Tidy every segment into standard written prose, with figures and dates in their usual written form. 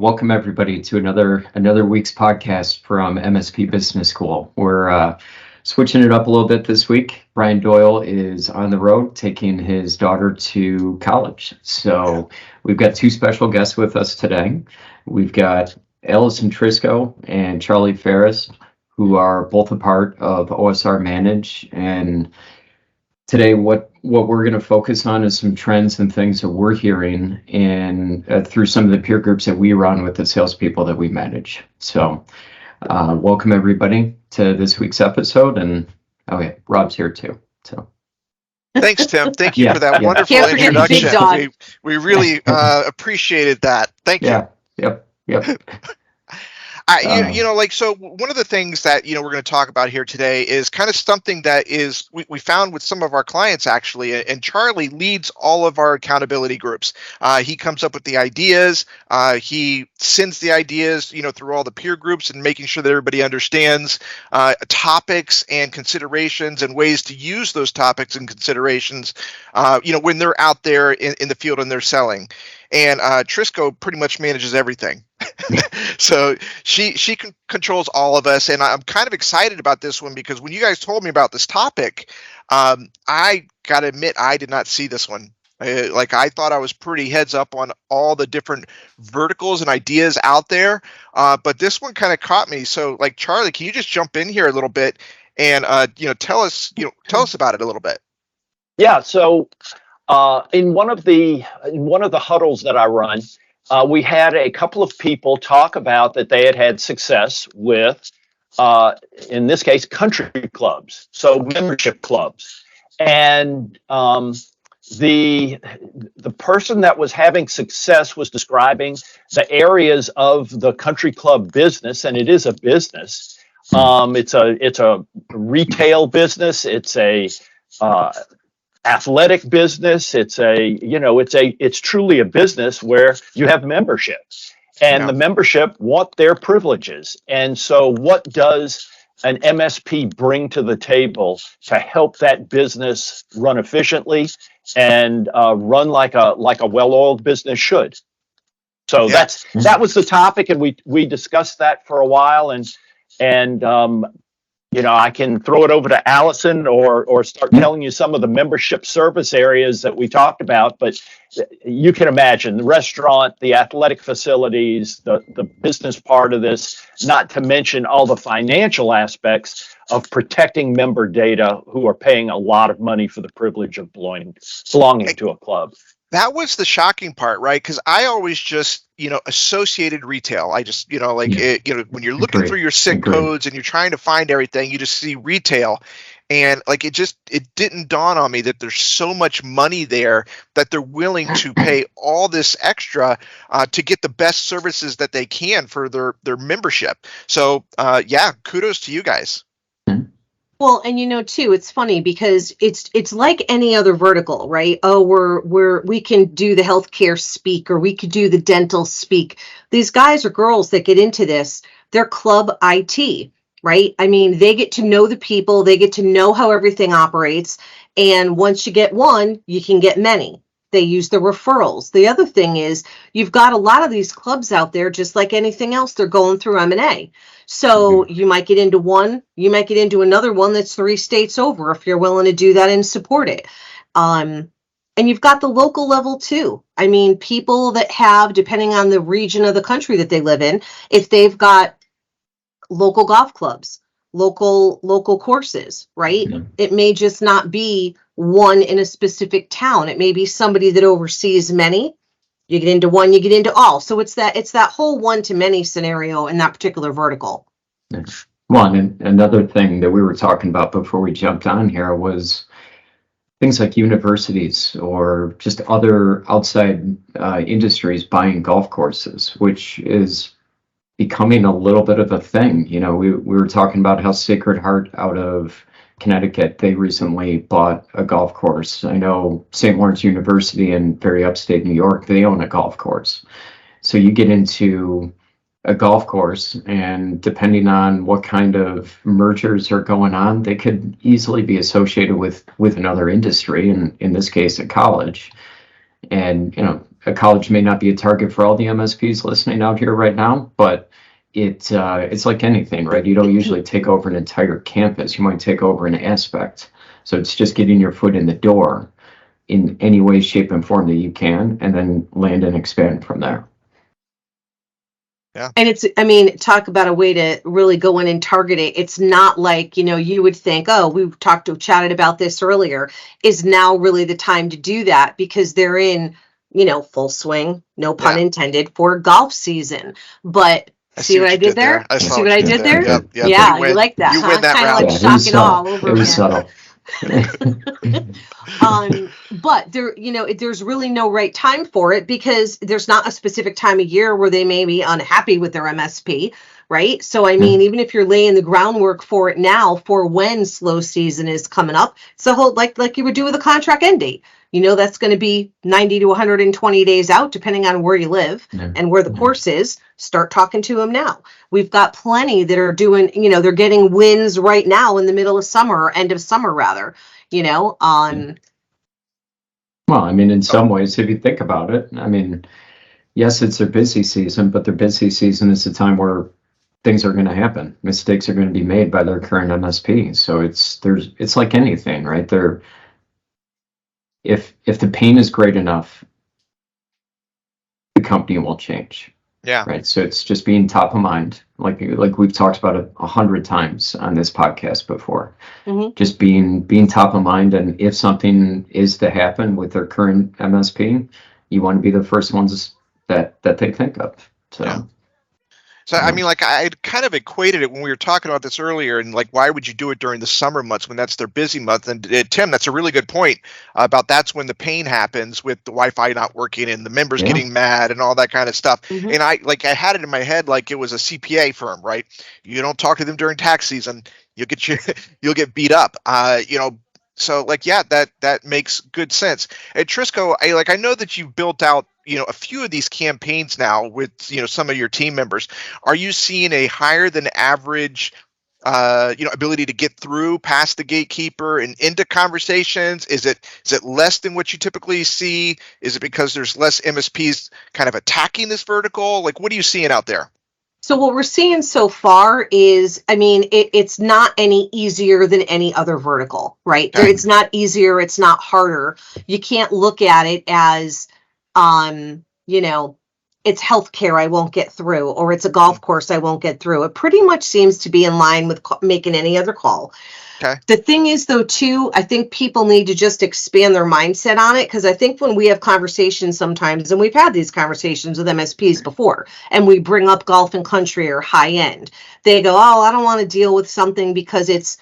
welcome everybody to another week's podcast from MSP Business School. We're switching it up a little bit this week. Brian Doyle is on the road taking his daughter to college. So we've got two special guests with us today. We've got Allison Trisko and Charlie Farris, who are both a part of OSR Manage. And today, what we're going to focus on is some trends and things that we're hearing and through some of the peer groups that we run with the salespeople that we manage. So welcome everybody to this week's episode. And okay, Robb's here too. So thanks, Tim. Thank you for that wonderful introduction. We really appreciated that. Thank you. Yep. So one of the things that, we're going to talk about here today is kind of something that is we found with some of our clients, actually, and Charlie leads all of our accountability groups. He comes up with the ideas. He sends the ideas, through all the peer groups and making sure that everybody understands topics and considerations and ways to use those topics and considerations, when they're out there in the field and they're selling. And Trisko pretty much manages everything. So she controls all of us, and I'm kind of excited about this one because when you guys told me about this topic, I gotta admit I did not see this one. I thought I was pretty heads up on all the different verticals and ideas out there, but this one kind of caught me. So, Charlie, can you just jump in here a little bit and tell us about it a little bit? Yeah. So. In one of the huddles that I run, we had a couple of people talk about that they had success with, in this case, country clubs, so membership clubs, and the person that was having success was describing the areas of the country club business, and it is a business. It's a retail business. It's a athletic business. It's truly a business where you have memberships, and the membership want their privileges. And so what does an MSP bring to the table to help that business run efficiently and run like a well-oiled business should? So that was the topic, and we discussed that for a while, and I can throw it over to Allison or start telling you some of the membership service areas that we talked about. But you can imagine the restaurant, the athletic facilities, the business part of this, not to mention all the financial aspects of protecting member data who are paying a lot of money for the privilege of belonging to a club. That was the shocking part, right? Because I always just, associated retail. I just, when you're looking through your SIC codes and you're trying to find everything, you just see retail. And it didn't dawn on me that there's so much money there that they're willing to pay all this extra to get the best services that they can for their membership. So, kudos to you guys. Well, and too, it's funny because it's like any other vertical, right? Oh, we can do the healthcare speak, or we could do the dental speak. These guys or girls that get into this, they're club IT, right? I mean, they get to know the people, they get to know how everything operates, and once you get one, you can get many. They use the referrals. The other thing is you've got a lot of these clubs out there, just like anything else, they're going through M&A. So you might get into one, you might get into another one that's 3 states over if you're willing to do that and support it. And you've got the local level too. I mean, people that have, depending on the region of the country that they live in, if they've got local golf clubs, local courses, right? It may just not be one in a specific town. It may be somebody that oversees many. You get into one, you get into all. So it's that whole one-to-many scenario in that particular vertical. Well, and another thing that we were talking about before we jumped on here was things like universities or just other outside industries buying golf courses, which is becoming a little bit of a thing. We were talking about how Sacred Heart out of Connecticut, they recently bought a golf course. I know St. Lawrence University in very upstate New York, they own a golf course. So you get into a golf course, and depending on what kind of mergers are going on, they could easily be associated with another industry, and in this case, a college. And a college may not be a target for all the MSPs listening out here right now, but it's like anything, right? You don't usually take over an entire campus. You might take over an aspect. So it's just getting your foot in the door in any way, shape, and form that you can, and then land and expand from there. Yeah. And it's, I mean, talk about a way to really go in and target it. It's not like, you would think, oh, we chatted about this earlier. Is now really the time to do that because they're in, full swing, no pun intended, for golf season. But see what I did there? I saw See what I did there? Yep. Yeah, you like that. You win that kind of round. like shock and awe all over It was again. subtle. But there's really no right time for it because there's not a specific time of year where they may be unhappy with their MSP, right? So, I mean, even if you're laying the groundwork for it now for when slow season is coming up, it's a whole, like you would do with a contract end date. That's going to be 90 to 120 days out, depending on where you live and where the course is. Start talking to them now. We've got plenty that are doing, they're getting wins right now in the middle of summer or end of summer, rather, on. Well, I mean, in some ways, if you think about it, I mean, yes, it's their busy season, but their busy season is the time where things are going to happen. Mistakes are going to be made by their current MSP. So it's like anything, right? If the pain is great enough, the company will change. Yeah. Right. So it's just being top of mind, like we've talked about it 100 times on this podcast before. Mm-hmm. Just being top of mind, and if something is to happen with their current MSP, you want to be the first ones that they think of. So. Yeah. So, I mean, like, I kind of equated it when we were talking about this earlier, and like, why would you do it during the summer months when that's their busy month? And Tim, that's a really good point about that's when the pain happens with the Wi-Fi not working and the members getting mad and all that kind of stuff. Mm-hmm. And I had it in my head like it was a CPA firm, right? You don't talk to them during tax season, you'll get beat up. So like, yeah, that makes good sense. And Trisko, I know that you've built out a few of these campaigns now with some of your team members. Are you seeing a higher than average ability to get through past the gatekeeper and into conversations? Is it less than what you typically see? Is it because there's less MSPs kind of attacking this vertical? Like, what are you seeing out there? So what we're seeing so far is, I mean, it's not any easier than any other vertical, right? Okay. It's not easier. It's not harder. You can't look at it as, it's healthcare I won't get through, or it's a golf course I won't get through. It pretty much seems to be in line with making any other call. Okay. The thing is, though, too, I think people need to just expand their mindset on it, because I think when we have conversations sometimes, and we've had these conversations with MSPs before, and we bring up golf and country or high end, they go, oh, I don't want to deal with something because it's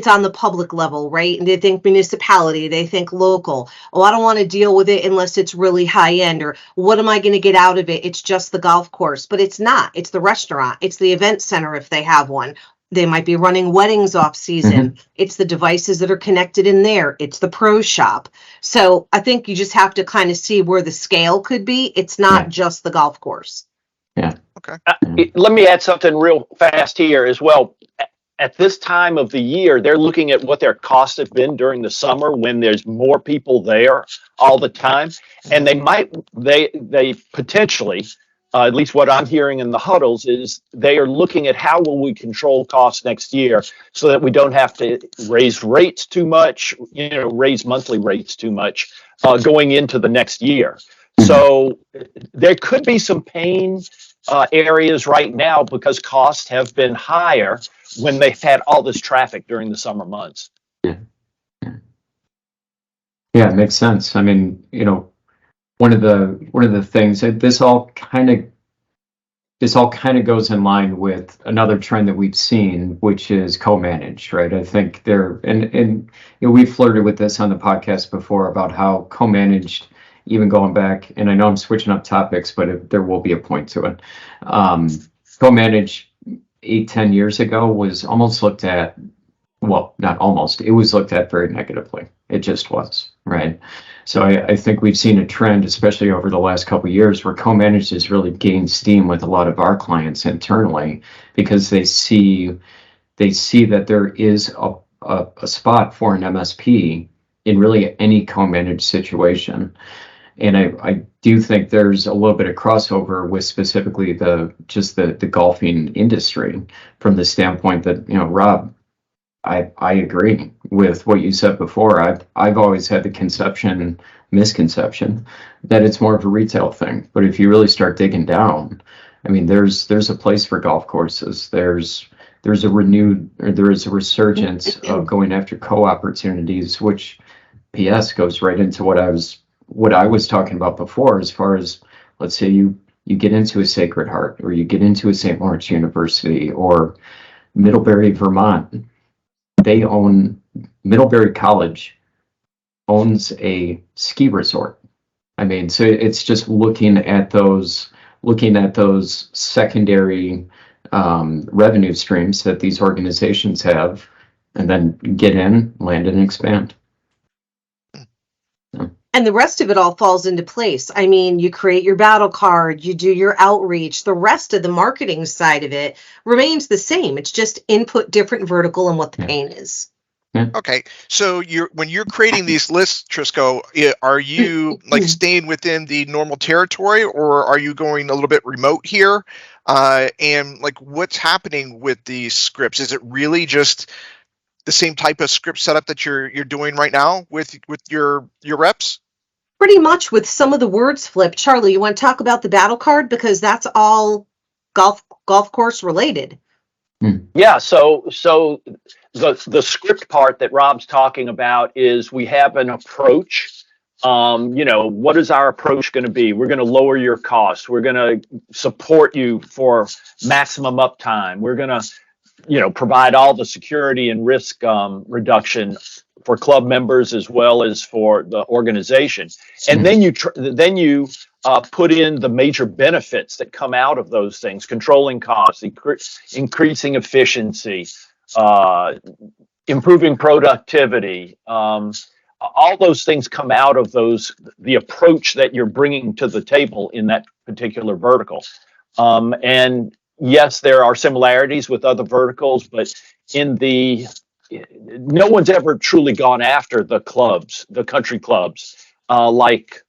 on the public level, right? And they think municipality, they think local. Oh, I don't want to deal with it unless it's really high end, or what am I going to get out of it? It's just the golf course, but it's not. It's the restaurant. It's the event center if they have one. They might be running weddings off season. Mm-hmm. It's the devices that are connected in there. It's the pro shop. So I think you just have to kind of see where the scale could be. It's not just the golf course. Yeah. Okay. Let me add something real fast here as well. At this time of the year, they're looking at what their costs have been during the summer when there's more people there all the time. And they potentially, at least what I'm hearing in the huddles, is they are looking at how will we control costs next year so that we don't have to raise rates too much, raise monthly rates too much going into the next year. So there could be some pain areas right now because costs have been higher when they've had all this traffic during the summer months. Yeah, it makes sense. I mean, one of the things that this all kind of goes in line with another trend that we've seen, which is co-managed, right? I think we've flirted with this on the podcast before about how co-managed, even going back, and I know I'm switching up topics, but there will be a point to it. Co-managed 8-10 years ago was almost looked at, well, not almost, it was looked at very negatively. It just was, right? So I think we've seen a trend, especially over the last couple of years, where co-managed has really gained steam with a lot of our clients internally, because they see that there is a spot for an MSP in really any co-managed situation. And I do think there's a little bit of crossover with specifically the golfing industry from the standpoint that, Rob, I agree with what you said before. I've always had the misconception that it's more of a retail thing. But if you really start digging down, I mean, there's a place for golf courses. There is a resurgence of going after co-opportunities, which PS goes right into what I was talking about before, as far as, let's say you get into a Sacred Heart, or you get into a St. Lawrence University, or Middlebury, Vermont. Middlebury College owns a ski resort. I mean, so it's just looking at those secondary revenue streams that these organizations have, and then get in, land, and expand. And the rest of it all falls into place. I mean, you create your battle card, you do your outreach. The rest of the marketing side of it remains the same. It's just input different vertical and what the pain is. Okay, so when you're creating these lists, Trisko, are you like staying within the normal territory, or are you going a little bit remote here? And like, what's happening with these scripts? Is it really just the same type of script setup that you're doing right now with your reps? Pretty much, with some of the words flipped. Charlie, you want to talk about the battle card, because that's all golf course related. Yeah, so the script part that Rob's talking about is we have an approach. What is our approach going to be? We're going to lower your costs. We're going to support you for maximum uptime. We're going to, provide all the security and risk reduction for club members as well as for the organization. And then you put in the major benefits that come out of those things: controlling costs, increasing efficiency, improving productivity. All those things come out of the approach that you're bringing to the table in that particular vertical. And yes, there are similarities with other verticals, but no one's ever truly gone after the clubs, the country clubs, like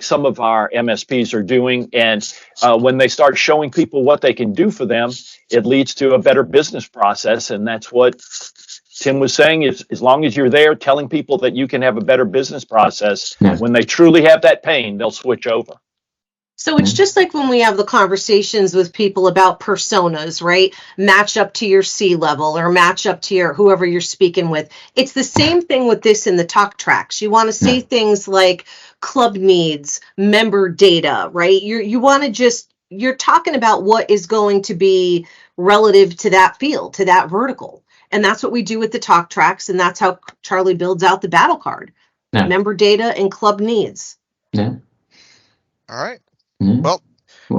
some of our MSPs are doing. And when they start showing people what they can do for them, it leads to a better business process. And that's what Tim was saying, is as long as you're there telling people that you can have a better business process, when they truly have that pain, they'll switch over. So it's just like when we have the conversations with people about personas, right? Match up to your C level or match up to your whoever you're speaking with. It's the same thing with this in the talk tracks. You want to say things like club needs, member data, right? You're talking about what is going to be relative to that field, to that vertical. And that's what we do with the talk tracks. And that's how Charlie builds out the battle card. Member data and club needs. Yeah. All right. Well,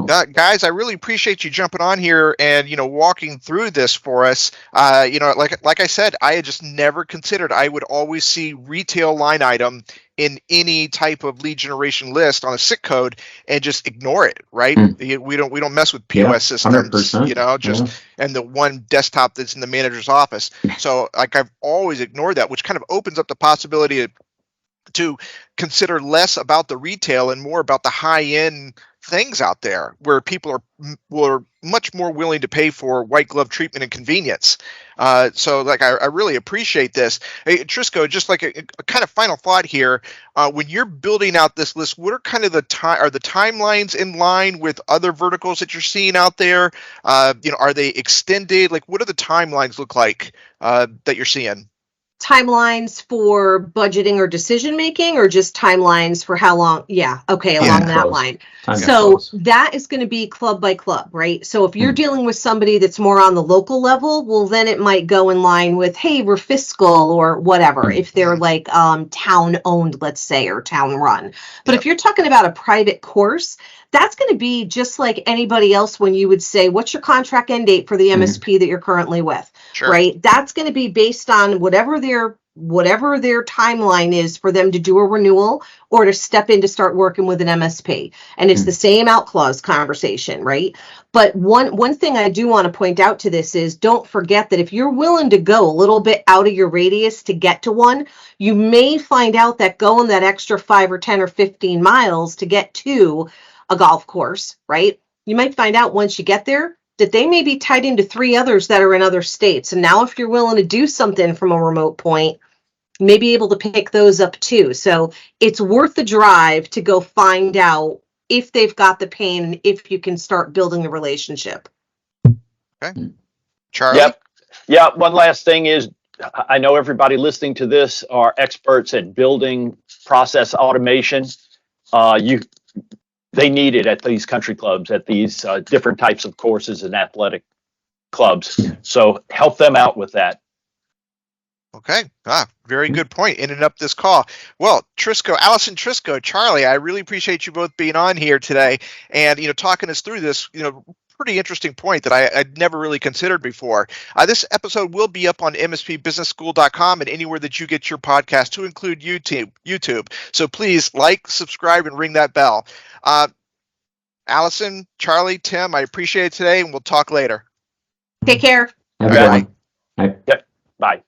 guys, I really appreciate you jumping on here and, walking through this for us. Like I said, I had just never considered. I would always see retail line item in any type of lead generation list on a SIC code and just ignore it, right? We don't mess with POS systems, and the one desktop that's in the manager's office. So like, I've always ignored that, which kind of opens up the possibility to consider less about the retail and more about the high-end things out there where people are much more willing to pay for white glove treatment and convenience. So like, I really appreciate this. Hey, Trisko, just like a kind of final thought here, when you're building out this list, what are kind of the timelines in line with other verticals that you're seeing out there? Are they extended? Like, what do the timelines look like that you're seeing? Timelines for budgeting or decision making, or just timelines for how long? Along that line. So that is going to be club by club, right? So if you're dealing with somebody that's more on the local level, well, then it might go in line with, hey, we're fiscal or whatever, if they're like town owned, let's say, or town run. But if you're talking about a private course, that's going to be just like anybody else when you would say, what's your contract end date for the MSP that you're currently with, right? That's going to be based on whatever their whatever their timeline is for them to do a renewal or to step in to start working with an MSP. And it's the same out clause conversation, right? But one thing I do want to point out to this is, don't forget that if you're willing to go a little bit out of your radius to get to one, you may find out that going that extra 5 or 10 or 15 miles to get to a golf course, right? You might find out once you get there that they may be tied into 3 others that are in other states. And now if you're willing to do something from a remote point, you may be able to pick those up too. So it's worth the drive to go find out if they've got the pain, if you can start building the relationship. Okay. Charlie? Yep. Yeah. One last thing is, I know everybody listening to this are experts at building process automation. They need it at these country clubs, at these different types of courses and athletic clubs. So help them out with that. Okay. Very good point. Ending up this call. Well, Allison, Trisko, Charlie, I really appreciate you both being on here today and, talking us through this, pretty interesting point that I'd never really considered before. This episode will be up on mspbusinessschool.com and anywhere that you get your podcast, to include YouTube. So please like, subscribe, and ring that bell. Allison, Charlie, Tim, I appreciate it today, and we'll talk later. Take care. Have a good one. Yep. Bye.